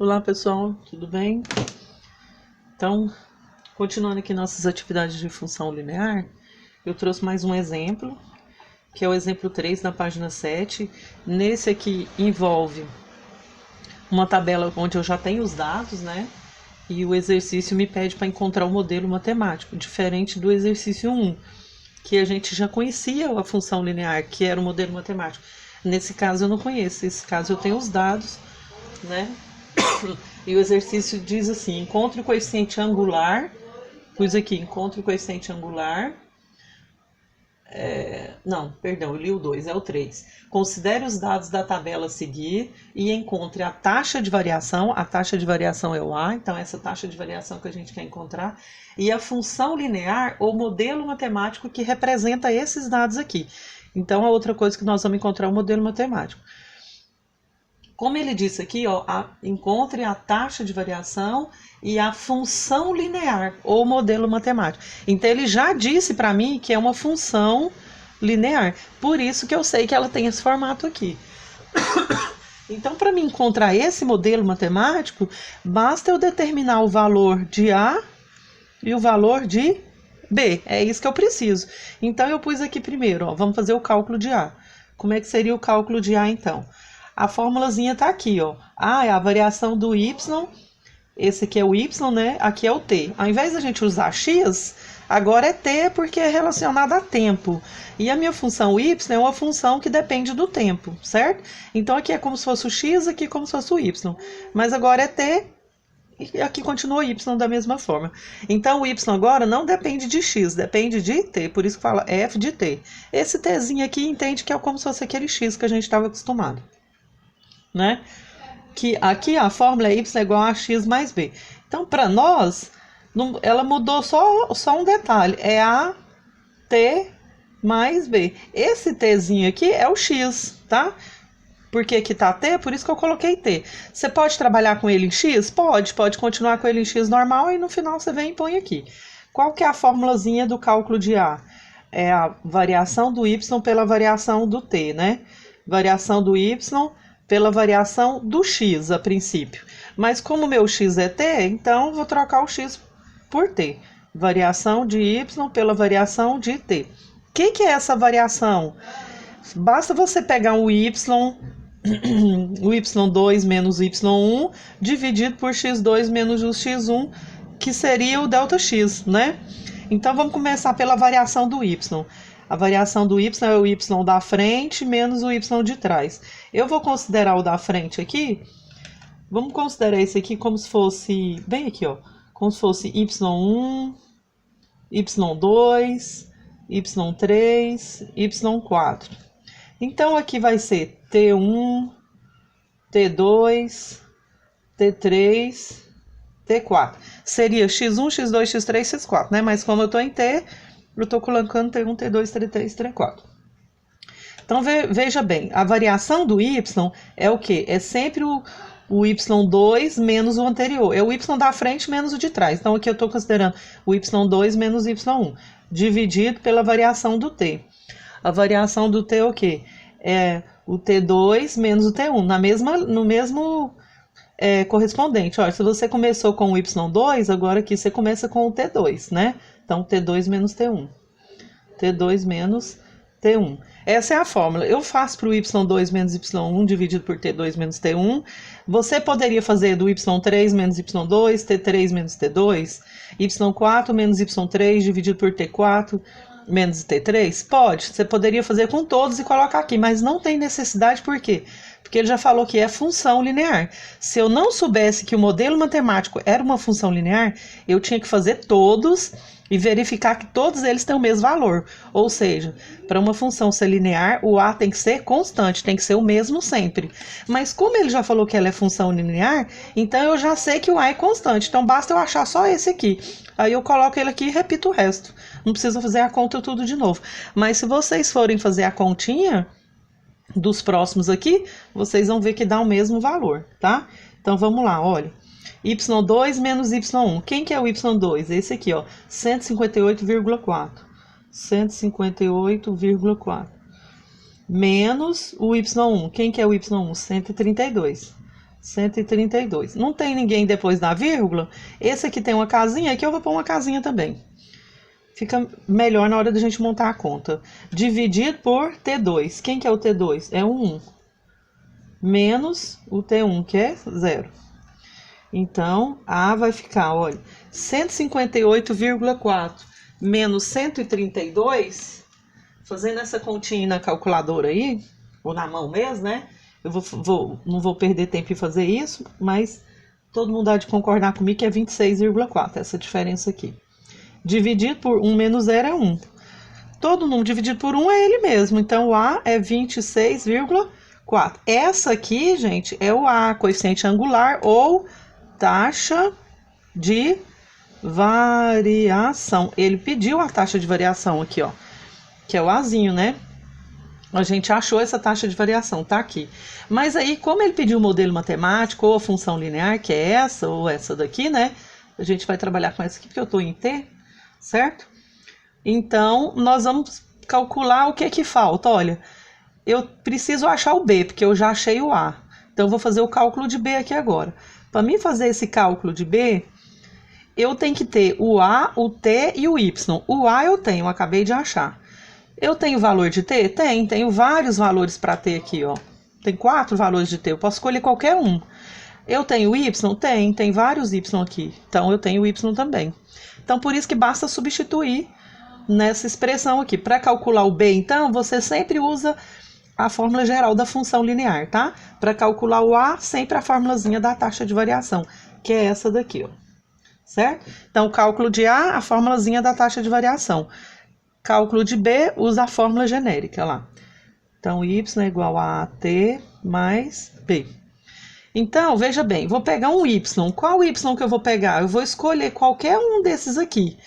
Olá pessoal, tudo bem? Então, continuando aqui nossas atividades de função linear, eu trouxe mais um exemplo, que é o exemplo 3 na página 7. Nesse aqui envolve uma tabela onde eu já tenho os dados, né? E o exercício me pede para encontrar o modelo matemático, diferente do exercício 1, que a gente já conhecia a função linear, que era o modelo matemático. Nesse caso eu não conheço, nesse caso eu tenho os dados, né? E o exercício diz assim: encontre o coeficiente angular. Pus aqui, encontre o coeficiente angular. Não, perdão, eu li o 2, é o 3. Considere os dados da tabela a seguir e encontre a taxa de variação. A taxa de variação é o A, então essa taxa de variação que a gente quer encontrar. E a função linear ou modelo matemático que representa esses dados aqui. Então, a outra coisa que nós vamos encontrar é o modelo matemático. Como ele disse aqui, ó, encontre a taxa de variação e a função linear, ou modelo matemático. Então, ele já disse para mim que é uma função linear. Por isso que eu sei que ela tem esse formato aqui. Então, para mim encontrar esse modelo matemático, basta eu determinar o valor de A e o valor de B. É isso que eu preciso. Então, eu pus aqui primeiro, ó, vamos fazer o cálculo de A. Como é que seria o cálculo de A, então? A formulazinha tá aqui, ó. A é a variação do y, esse aqui é o y, né? Aqui é o t. Ao invés da gente usar x, agora é t porque é relacionado a tempo. E a minha função y é uma função que depende do tempo, certo? Então aqui é como se fosse o x, aqui como se fosse o y. Mas agora é t e aqui continua y da mesma forma. Então o y agora não depende de x, depende de t, por isso que fala f de t. Esse tzinho aqui entende que é como se fosse aquele x que a gente estava acostumado, né? Que aqui a fórmula é y é igual a x mais b. Então, para nós, ela mudou só um detalhe, é a t mais b. Esse tzinho aqui é o x, tá? Porque aqui tá t, por isso que eu coloquei t. Você pode trabalhar com ele em x? Pode continuar com ele em x normal e no final você vem e põe aqui. Qual que é a formulazinha do cálculo de a? É a variação do y pela variação do t, né? Variação do y pela variação do x a princípio. Mas como meu x é t, então vou trocar o x por t. Variação de y pela variação de t. O que é essa variação? Basta você pegar o y2 menos y1 dividido por x2 menos o x1, que seria o ΔX, né? Então vamos começar pela variação do y. A variação do y é o y da frente menos o y de trás. Eu vou considerar o da frente aqui. Vamos considerar esse aqui como se fosse, bem aqui, ó, como se fosse y1, y2, y3, y4. Então aqui vai ser t1, t2, t3, t4. Seria x1, x2, x3, x4, né? Mas como eu tô em t, eu estou colocando T1, T2, T3, T4. Então, veja bem, a variação do y é o quê? É sempre o y2 menos o anterior. É o y da frente menos o de trás. Então, aqui eu estou considerando o y2 menos o y1, dividido pela variação do t. A variação do t é o quê? É o t2 menos o t1, no mesmo correspondente. Olha, se você começou com o y2, agora aqui você começa com o t2, né? Então, T2 menos T1. T2 menos T1. Essa é a fórmula. Eu faço para o y2 menos y1 dividido por T2 menos T1. Você poderia fazer do y3 menos y2, T3 menos T2, y4 menos y3 dividido por T4 menos T3? Pode. Você poderia fazer com todos e colocar aqui, mas não tem necessidade, por quê? Porque ele já falou que é função linear. Se eu não soubesse que o modelo matemático era uma função linear, eu tinha que fazer todos e verificar que todos eles têm o mesmo valor. Ou seja, para uma função ser linear, o A tem que ser constante, tem que ser o mesmo sempre. Mas como ele já falou que ela é função linear, então eu já sei que o A é constante. Então basta eu achar só esse aqui. Aí eu coloco ele aqui e repito o resto. Não precisa fazer a conta tudo de novo. Mas se vocês forem fazer a continha dos próximos aqui, vocês vão ver que dá o mesmo valor, tá? Então vamos lá, olha. y2 menos y1. Quem que é o y2? Esse aqui, ó, 158,4. 158,4. Menos o y1. Quem que é o y1? 132. 132. Não tem ninguém depois da vírgula? Esse aqui tem uma casinha, aqui eu vou pôr uma casinha também. Fica melhor na hora da gente montar a conta. Dividido por T2. Quem que é o T2? É o 1. Menos o T1, que é 0. Então, A vai ficar, olha, 158,4 menos 132, fazendo essa continha na calculadora aí, ou na mão mesmo, né? Eu não vou perder tempo em fazer isso, mas todo mundo há de concordar comigo que é 26,4, essa diferença aqui. Dividido por 1 menos 0 é 1. Todo número dividido por 1 é ele mesmo, então o A é 26,4. Essa aqui, gente, é o A, coeficiente angular ou taxa de variação. Ele pediu a taxa de variação aqui, ó, que é o Azinho, né? A gente achou essa taxa de variação, tá aqui. Mas aí, como ele pediu o modelo matemático ou a função linear, que é essa ou essa daqui, né? A gente vai trabalhar com essa aqui, porque eu tô em T, certo? Então, nós vamos calcular o que que falta. Olha, eu preciso achar o B, porque eu já achei o A. Então, eu vou fazer o cálculo de B aqui agora. Para mim fazer esse cálculo de B, eu tenho que ter o A, o T e o Y. O A eu tenho, acabei de achar. Eu tenho valor de T? Tenho vários valores para T aqui, ó. Tem 4 valores de T, eu posso escolher qualquer um. Eu tenho Y? Tem vários Y aqui. Então, eu tenho Y também. Então, por isso que basta substituir nessa expressão aqui. Para calcular o B, então, você sempre usa a fórmula geral da função linear, tá? Para calcular o A, sempre a formulazinha da taxa de variação, que é essa daqui, ó. Certo? Então, o cálculo de A, a formulazinha da taxa de variação. Cálculo de B, usa a fórmula genérica lá. Então, Y é igual a AT mais B. Então, veja bem, vou pegar um Y. Qual Y que eu vou pegar? Eu vou escolher qualquer um desses aqui.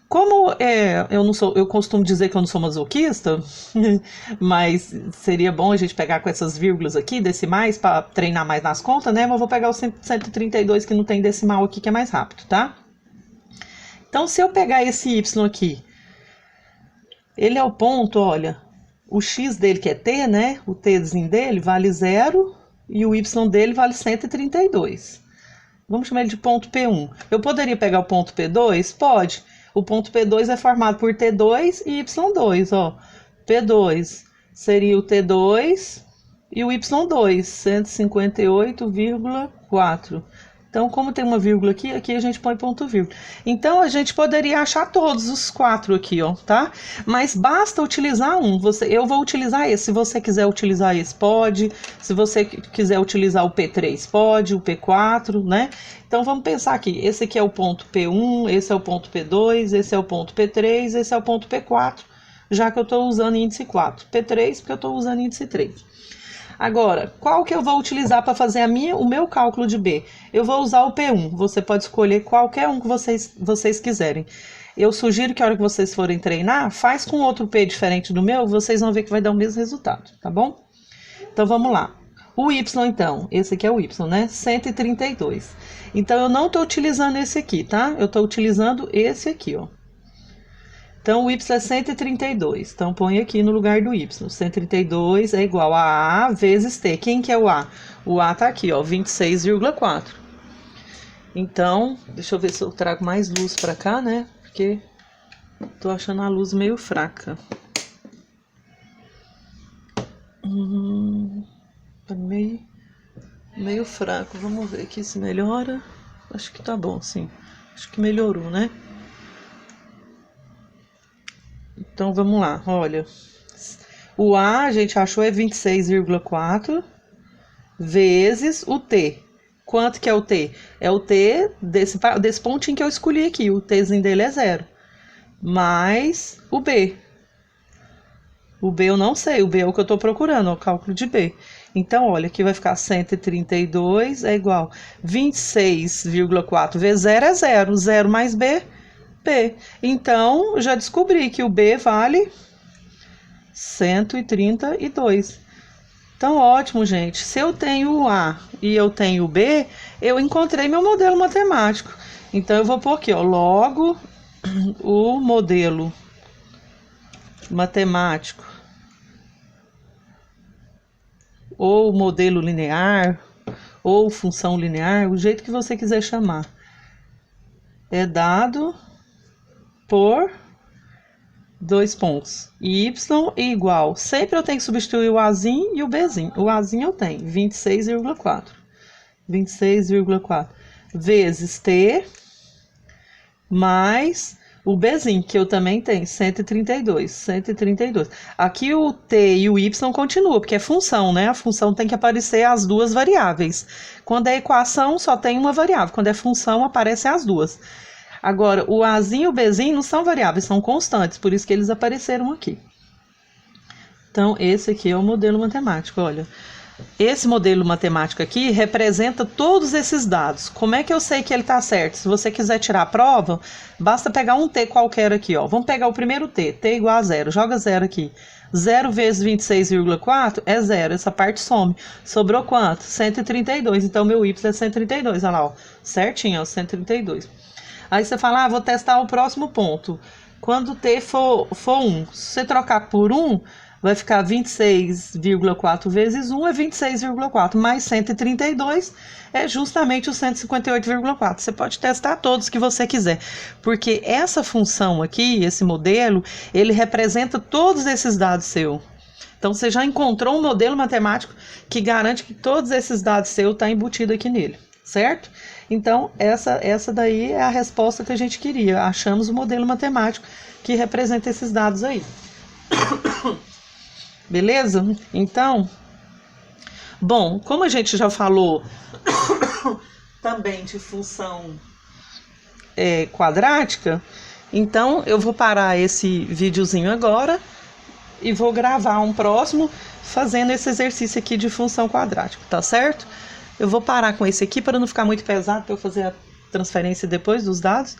Como eu costumo dizer que eu não sou masoquista, mas seria bom a gente pegar com essas vírgulas aqui, decimais, para treinar mais nas contas, né? Mas eu vou pegar o 132 que não tem decimal aqui, que é mais rápido, tá? Então, se eu pegar esse Y aqui, ele é o ponto, olha, o X dele que é T, né? O Tzinho dele vale 0 e o Y dele vale 132. Vamos chamar ele de ponto P1. Eu poderia pegar o ponto P2? Pode. O ponto P2 é formado por T2 e Y2, ó. P2 seria o T2 e o Y2, 158,4. Então, como tem uma vírgula aqui, aqui a gente põe ponto vírgula. Então, a gente poderia achar todos os 4 aqui, ó, tá? Mas basta utilizar um. Eu vou utilizar esse. Se você quiser utilizar esse, pode. Se você quiser utilizar o P3, pode. O P4, né? Então, vamos pensar aqui. Esse aqui é o ponto P1, esse é o ponto P2, esse é o ponto P3, esse é o ponto P4, já que eu estou usando índice 4. P3, porque eu estou usando índice 3. Agora, qual que eu vou utilizar para fazer o meu cálculo de B? Eu vou usar o P1. Você pode escolher qualquer um que vocês quiserem. Eu sugiro que a hora que vocês forem treinar, faz com outro P diferente do meu, vocês vão ver que vai dar o mesmo resultado, tá bom? Então, vamos lá. O Y, então, esse aqui é o Y, né? 132. Então, eu não estou utilizando esse aqui, tá? Eu estou utilizando esse aqui, ó. Então, o Y é 132. Então, põe aqui no lugar do Y. 132 é igual a A vezes T. Quem que é o A? O A tá aqui, ó, 26,4. Então, deixa eu ver se eu trago mais luz pra cá, né? Porque tô achando a luz meio fraca. Tá meio fraco. Vamos ver aqui se melhora. Acho que tá bom, sim. Acho que melhorou, né? Então, vamos lá, olha. O A, a gente achou é 26,4 vezes o T. Quanto que é o T? É o T desse pontinho que eu escolhi aqui. O Tzinho dele é 0. Mais o B. O B eu não sei, o B é o que eu estou procurando, é o cálculo de B. Então, olha, aqui vai ficar 132 é igual 26,4 vezes 0 é 0. 0 mais B, B. Então, já descobri que o B vale 132. Então, ótimo, gente. Se eu tenho o A e eu tenho o B, eu encontrei meu modelo matemático. Então, eu vou pôr aqui, ó, logo o modelo matemático ou modelo linear, ou função linear, o jeito que você quiser chamar, é dado por dois pontos. Y igual, sempre eu tenho que substituir o Azinho e o Bzinho. O Azinho eu tenho 26,4. 26,4 vezes T mais o Bzinho, que eu também tenho, 132. 132. Aqui o T e o Y continuam, porque é função, né? A função tem que aparecer as duas variáveis. Quando é equação, só tem uma variável. Quando é função, aparecem as duas. Agora, o Azinho e o Bzinho não são variáveis, são constantes, por isso que eles apareceram aqui. Então, esse aqui é o modelo matemático, olha. Esse modelo matemático aqui representa todos esses dados. Como é que eu sei que ele está certo? Se você quiser tirar a prova, basta pegar um T qualquer aqui, ó. Vamos pegar o primeiro T, T igual a zero. Joga zero aqui. 0 vezes 26,4 é zero. Essa parte some. Sobrou quanto? 132. Então, meu Y é 132. Olha lá, ó. Certinho, ó, 132. Aí você fala, vou testar o próximo ponto. Quando T for 1, se você trocar por 1, vai ficar 26,4 vezes 1 é 26,4, mais 132 é justamente o 158,4. Você pode testar todos que você quiser, porque essa função aqui, esse modelo, ele representa todos esses dados seus. Então, você já encontrou um modelo matemático que garante que todos esses dados seus estão embutidos aqui nele, certo? Então, essa daí é a resposta que a gente queria. Achamos o modelo matemático que representa esses dados aí. Beleza? Então, bom, como a gente já falou também de função quadrática, então eu vou parar esse videozinho agora e vou gravar um próximo fazendo esse exercício aqui de função quadrática, tá certo? Eu vou parar com esse aqui para não ficar muito pesado, para eu fazer a transferência depois dos dados.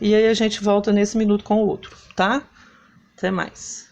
E aí a gente volta nesse minuto com o outro, tá? Até mais.